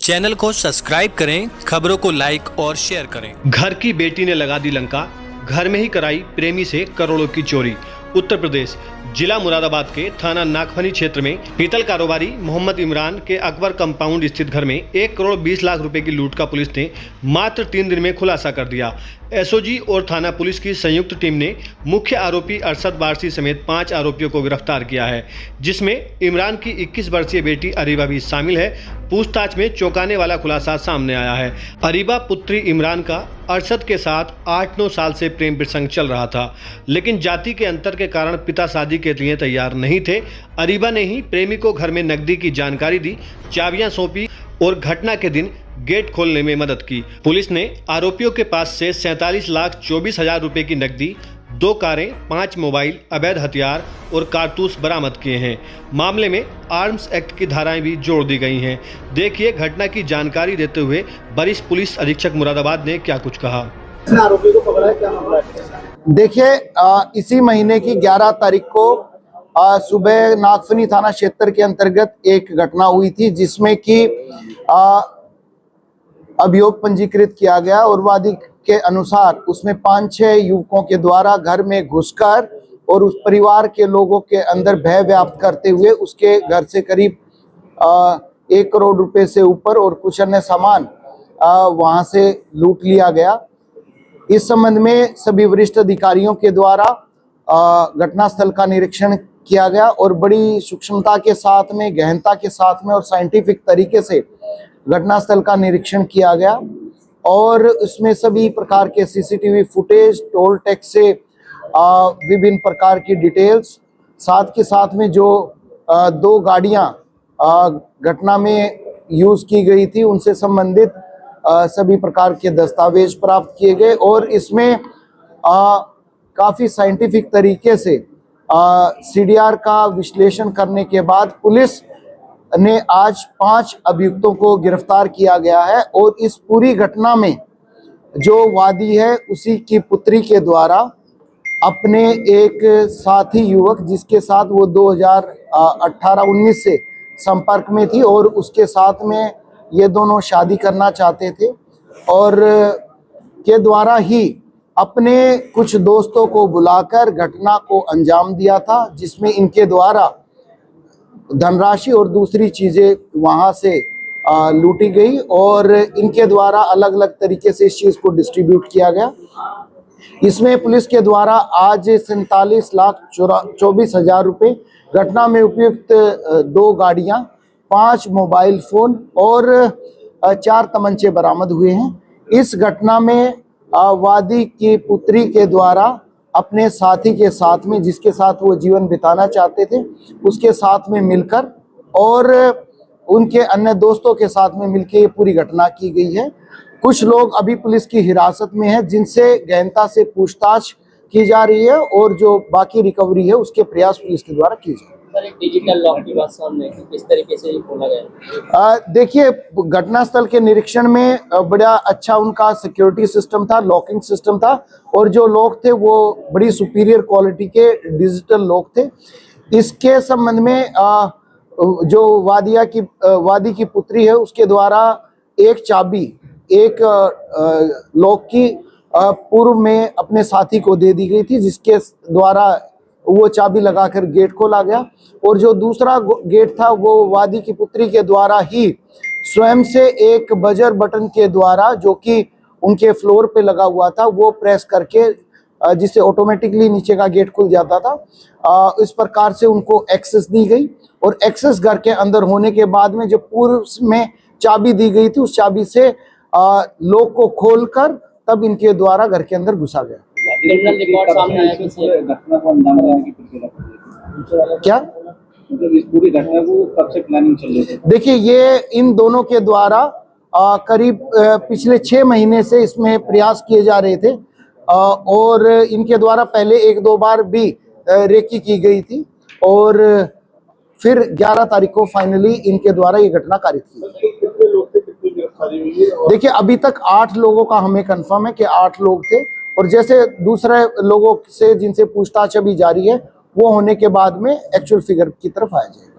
Channel को subscribe करें, खबरों को लाइक और शेयर करें। घर की बेटी ने लगा दी लंका, घर में ही कराई प्रेमी से करोड़ों की चोरी। उत्तर प्रदेश जिला मुरादाबाद के थाना नागफनी क्षेत्र में पीतल कारोबारी मोहम्मद इमरान के अकबर कंपाउंड स्थित घर में 1 करोड़ 20 लाख रुपए की लूट का पुलिस ने मात्र 3 दिन में खुलासा कर दिया। एसओजी और थाना पुलिस की संयुक्त टीम ने मुख्य आरोपी अरशद वारसी समेत 5 आरोपियों को गिरफ्तार किया है, जिसमें इमरान की 21 वर्षीय बेटी अरीबा भी शामिल है। पूछताछ में चौंकाने वाला खुलासा सामने आया है। अरीबा पुत्री इमरान का अरशद के साथ 8-9 साल से प्रेम प्रसंग चल रहा था, लेकिन जाति के अंतर के कारण पिता शादी के लिए तैयार नहीं थे। अरीबा ने ही प्रेमी को घर में नकदी की जानकारी दी, चाबियां सौंपी और घटना के दिन गेट खोलने में मदद की। पुलिस ने आरोपियों के पास से 47,24,000 रुपए की नकदी, 2 कारें, 5 मोबाइल, अवैध हथियार और कारतूस बरामद किए हैं। मामले में आर्म्स एक्ट की धाराएं भी जोड़ दी गई हैं। देखिए घटना की जानकारी देते हुए वरिष्ठ पुलिस अधीक्षक मुरादाबाद ने क्या कुछ कहा। आरोपी को पकड़ा है, क्या मामला है? देखिए, इसी महीने की 11 तारीख को सुबह नागफनी थाना क्षेत्र के अंतर्गत एक घटना हुई थी, जिसमें कि अभियोग पंजीकृत किया गया और वादी के अनुसार उसमें 5-6 युवकों के द्वारा घर में घुसकर और उस परिवार के लोगों के अंदर भय व्याप्त करते हुए उसके घर से करीब 1 करोड़ रुपए से ऊपर और कुछ अन्य सामान वहां से लूट लिया गया। इस संबंध में सभी वरिष्ठ अधिकारियों के द्वारा घटनास्थल का निरीक्षण किया गया और बड़ी सूक्ष्मता के साथ में, गहनता के साथ में और साइंटिफिक तरीके से घटनास्थल का निरीक्षण किया गया और उसमें सभी प्रकार के सीसीटीवी फुटेज, टोल टैक्स से विभिन्न प्रकार की डिटेल्स, साथ के साथ में जो 2 गाड़ियां घटना में यूज की गई थी उनसे संबंधित सभी प्रकार के दस्तावेज प्राप्त किए गए और इसमें काफ़ी साइंटिफिक तरीके से सीडीआर का विश्लेषण करने के बाद पुलिस ने आज 5 अभियुक्तों को गिरफ्तार किया गया है और इस पूरी घटना में जो वादी है उसी की पुत्री के द्वारा अपने एक साथी युवक जिसके साथ वो 2018-19 से संपर्क में थी और उसके साथ में ये दोनों शादी करना चाहते थे और के द्वारा ही अपने कुछ दोस्तों को बुलाकर घटना को अंजाम दिया था, जिसमें इनके द्वारा धनराशि और दूसरी चीजें वहां से लूटी गई और इनके द्वारा अलग अलग तरीके से इस चीज को डिस्ट्रीब्यूट किया गया। इसमें पुलिस के द्वारा आज 47,24,000 रुपये, घटना में उपयुक्त 2 गाड़ियां, 5 मोबाइल फोन और 4 तमंचे बरामद हुए हैं। इस घटना में वादी की पुत्री के द्वारा अपने साथी के साथ में, जिसके साथ वो जीवन बिताना चाहते थे, उसके साथ में मिलकर और उनके अन्य दोस्तों के साथ में मिलकर ये पूरी घटना की गई है। कुछ लोग अभी पुलिस की हिरासत में हैं, जिनसे गहनता से पूछताछ की जा रही है और जो बाकी रिकवरी है उसके प्रयास पुलिस के द्वारा की जाए। एक डिजिटल लॉक की बात सामने है, किस तरीके से ये खोला गया? देखिए, घटनास्थल के निरीक्षण में बड़ा अच्छा उनका सिक्योरिटी सिस्टम था, लॉकिंग सिस्टम था और जो लोग थे वो बड़ी सुपीरियर क्वालिटी के डिजिटल लॉक थे। इसके संबंध में जो वादी की पुत्री है उसके द्वारा एक चाबी एक लॉक की पूर्व में अपने साथी को दे दी गई थी, जिसके द्वारा वो चाबी लगाकर गेट खोला गया और जो दूसरा गेट था वो वादी की पुत्री के द्वारा ही स्वयं से एक बजर बटन के द्वारा, जो कि उनके फ्लोर पे लगा हुआ था, वो प्रेस करके जिससे ऑटोमेटिकली नीचे का गेट खुल जाता था। इस प्रकार से उनको एक्सेस दी गई और एक्सेस घर के अंदर होने के बाद में जो पूर्व में चाबी दी गई थी उस चाबी से लॉक को खोलकर तब इनके द्वारा घर के अंदर घुसा गया। रिकॉर्ड सामने आया कि घटना को अंजाम देने की क्या मतलब इस पूरी घटना को कब से प्लानिंग चल रही है? देखिए, ये इन दोनों के द्वारा करीब पिछले 6 महीने से इसमें प्रयास किए जा रहे थे और इनके द्वारा पहले 1-2 बार भी रेकी की गई थी और फिर 11 तारीख को फाइनली इनके द्वारा ये घटना कारित की। देखिए, अभी तक 8 लोगों का हमें कंफर्म है कि 8 लोग थे और जैसे दूसरे लोगों से जिनसे पूछताछ अभी जारी है वो होने के बाद में एक्चुअल फिगर की तरफ आया जाएगा।